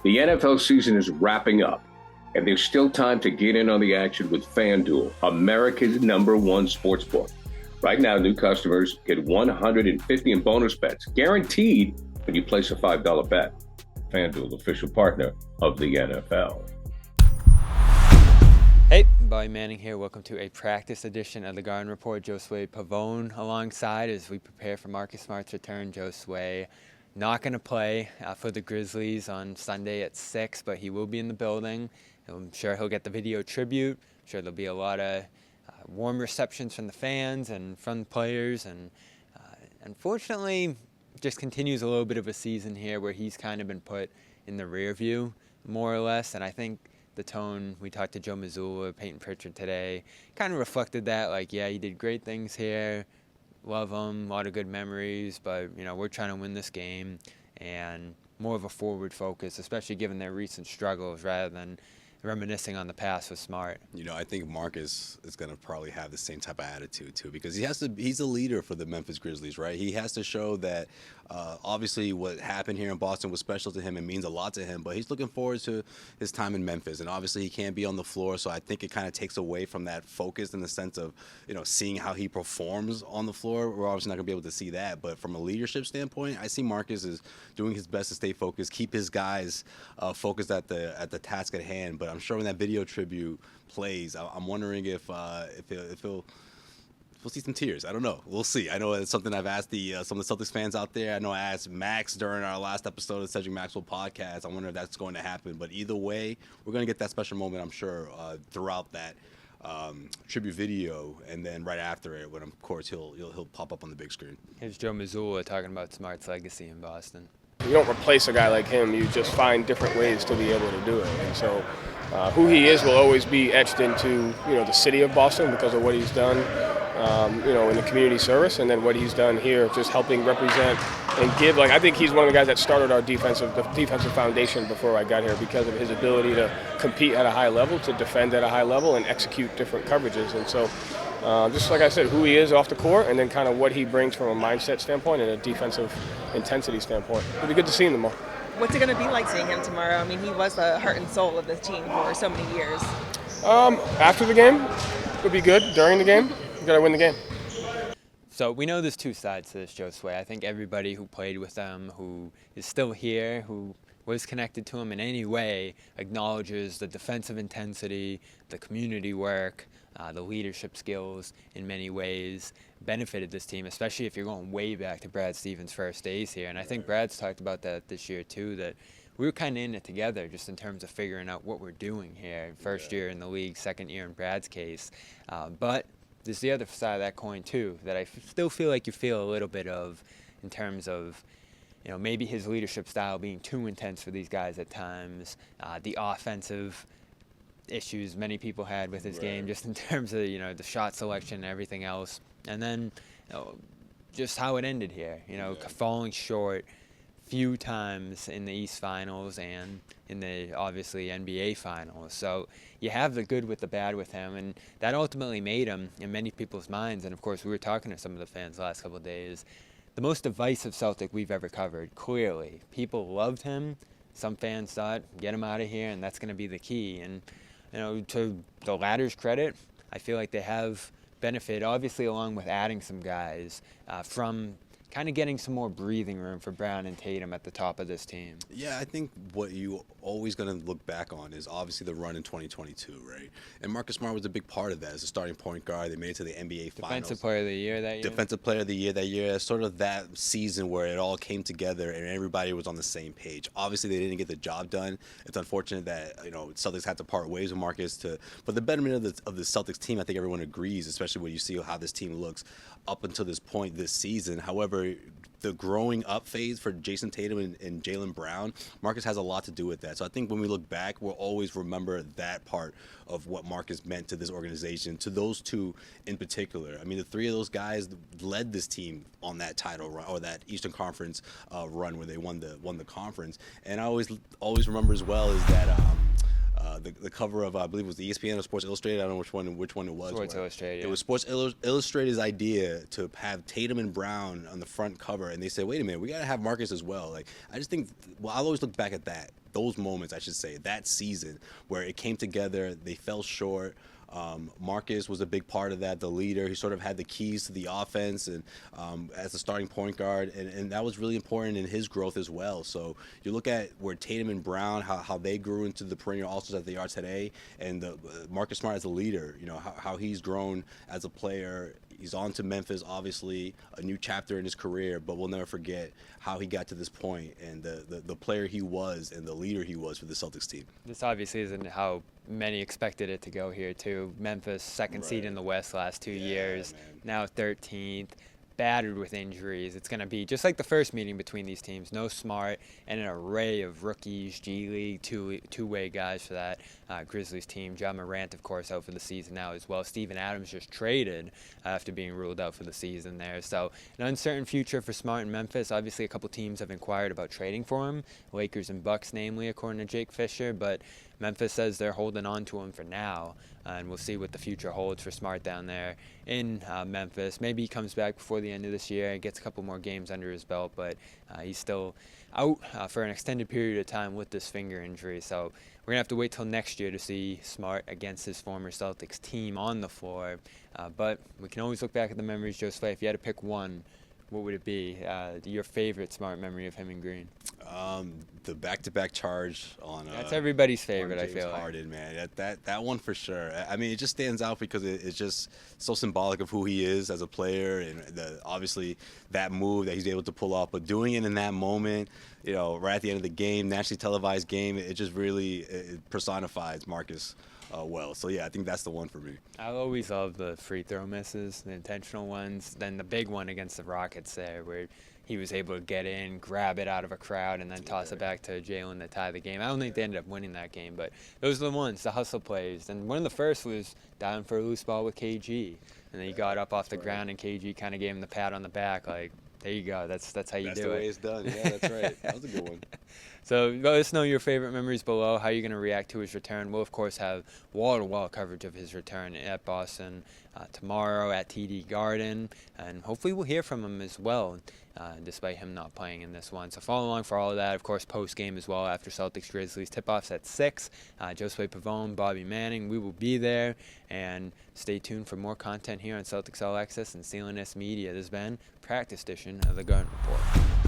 The NFL season is wrapping up, and there's still time to get in on the action with FanDuel, America's #1 sportsbook. Right now, new customers get $150 in bonus bets, guaranteed when you place a $5 bet. FanDuel, official partner of the NFL. Hey, Bobby Manning here. Welcome to a practice edition of the Garden Report. Josue Pavon alongside as we prepare for Marcus Smart's return. Josue not going to play for the Grizzlies on Sunday at 6, but he will be in the building. I'm sure he'll get the video tribute. I'm sure there'll be a lot of warm receptions from the fans and from players. And unfortunately, just continues a little bit of a season here where he's kind of been put in the rear view, more or less. And I think the tone, we talked to Joe Mazzulla, Peyton Pritchard today, kind of reflected that, like, yeah, he did great things here. Love him, a lot of good memories, but, you know, we're trying to win this game, and more of a forward focus, especially given their recent struggles, rather than reminiscing on the past with Smart. You know, I think Marcus is going to probably have the same type of attitude too, because he's a leader for the Memphis Grizzlies, right? He has to show that obviously what happened here in Boston was special to him and means a lot to him, but he's looking forward to his time in Memphis, and obviously he can't be on the floor, so I think it kind of takes away from that focus in the sense of, you know, seeing how he performs on the floor. We're obviously not going to be able to see that, but from a leadership standpoint, I see Marcus is doing his best to stay focused, keep his guys focused at the task at hand. But I'm sure when that video tribute plays, I'm wondering if we'll see some tears. I don't know. We'll see. I know it's something I've asked some of the Celtics fans out there. I know I asked Max during our last episode of the Cedric Maxwell podcast. I wonder if that's going to happen. But either way, we're going to get that special moment, I'm sure, throughout that tribute video, and then right after it, when of course he'll pop up on the big screen. Here's Joe Mazzulla talking about Smart's legacy in Boston. You don't replace a guy like him. You just find different ways to be able to do it. And so who he is will always be etched into, you know, the city of Boston because of what he's done, you know, in the community service, and then what he's done here, just helping represent and give. Like, I think he's one of the guys that started our defensive foundation before I got here because of his ability to compete at a high level, to defend at a high level, and execute different coverages. And so just like I said, who he is off the court, and then kind of what he brings from a mindset standpoint and a defensive intensity standpoint. It'll be good to see him tomorrow. What's it going to be like seeing him tomorrow? I mean, he was the heart and soul of this team for so many years. After the game, it'll be good. During the game, you got to win the game. So we know there's two sides to this, Josue. I think everybody who played with him, who is still here, who was connected to him in any way, acknowledges the defensive intensity, the community work, the leadership skills in many ways benefited this team, especially if you're going way back to Brad Stevens' first days here. And I think Brad's talked about that this year too, that we were kind of in it together just in terms of figuring out what we're doing here. First year in the league, second year in Brad's case. But there's the other side of that coin too, that I still feel like you feel a little bit of in terms of, you know, maybe his leadership style being too intense for these guys at times, the offensive issues many people had with his game, just in terms of, you know, the shot selection and everything else, and then, you know, just how it ended here, you know, falling short few times in the East Finals and in the obviously NBA Finals. So you have the good with the bad with him, and that ultimately made him in many people's minds. And of course, we were talking to some of the fans the last couple of days, the most divisive Celtic we've ever covered. Clearly, people loved him. Some fans thought, get him out of here, and that's going to be the key. And, you know, to the latter's credit, I feel like they have benefited, obviously, along with adding some guys from kind of getting some more breathing room for Brown and Tatum at the top of this team. Yeah, I think what you always going to look back on is obviously the run in 2022, right? And Marcus Smart was a big part of that as a starting point guard. They made it to the NBA Finals. Defensive Player of the Year that year. Defensive Player of the Year that year. It's sort of that season where it all came together and everybody was on the same page. Obviously, they didn't get the job done. It's unfortunate that, you know, Celtics had to part ways with Marcus for the betterment of the Celtics team. I think everyone agrees, especially when you see how this team looks up until this point this season. However, the growing up phase for Jason Tatum and Jaylen Brown, Marcus has a lot to do with that. So I think when we look back, we'll always remember that part of what Marcus meant to this organization, to those two in particular. I mean, the three of those guys led this team on that title run, or that Eastern Conference run where they won the conference. And I always remember as well is that the cover of I believe it was the ESPN or Sports Illustrated. I don't know which one it was. Sports Illustrated. It was Sports Illustrated's idea to have Tatum and Brown on the front cover, and they said, "Wait a minute, we got to have Marcus as well." Like, I just think, well, I'll always look back at those moments, I should say, that season where it came together. They fell short. Marcus was a big part of that, the leader. He sort of had the keys to the offense and as a starting point guard, and that was really important in his growth as well. So you look at where Tatum and Brown, how they grew into the perennial All-Stars that they are today, and Marcus Smart as a leader, how he's grown as a player. He's on to Memphis, obviously, a new chapter in his career, but we'll never forget how he got to this point and the player he was and the leader he was for the Celtics team. This obviously isn't how many expected it to go here, too. Memphis, second seed in the West last 2 years, man. now 13th. Battered with injuries. It's going to be just like the first meeting between these teams. No Smart and an array of rookies, G League, two-way guys for that Grizzlies team. Ja Morant, of course, out for the season now as well. Steven Adams just traded after being ruled out for the season there. So an uncertain future for Smart in Memphis. Obviously, a couple teams have inquired about trading for him, Lakers and Bucks namely, according to Jake Fisher, but Memphis says they're holding on to him for now, and we'll see what the future holds for Smart down there in Memphis. Maybe he comes back before the end of this year and gets a couple more games under his belt, but he's still out for an extended period of time with this finger injury. So we're going to have to wait till next year to see Smart against his former Celtics team on the floor. But we can always look back at the memories, Josue. If you had to pick one, what would it be? Your favorite Smart memory of him in Green? The back-to-back charge on that's everybody's favorite, I James feel Harden, man. That one for sure. I mean, it just stands out because it's just so symbolic of who he is as a player, and obviously that move that he's able to pull off. But doing it in that moment, right at the end of the game, nationally televised game, it just really it personifies Marcus well. So yeah, I think that's the one for me. I always love the free throw misses, the intentional ones. Then the big one against the Rockets there, where he was able to get in, grab it out of a crowd, and then toss it back to Jalen to tie the game. I don't think they ended up winning that game, but those are the ones, the hustle plays. And one of the first was down for a loose ball with KG. And then he got up off the ground, and KG kind of gave him the pat on the back, like, there you go. That's how you do it. That's the way it's done. Yeah, that's right. That was a good one. So let us know your favorite memories below, how you're going to react to his return. We'll, of course, have wall-to-wall coverage of his return at Boston tomorrow at TD Garden. And hopefully we'll hear from him as well, despite him not playing in this one. So follow along for all of that. Of course, post-game as well after Celtics Grizzlies. Tip-offs at 6. Josue Pavon, Bobby Manning. We will be there. And stay tuned for more content here on Celtics All Access and CLNS Media. This has been Practice Edition of the Garden Report.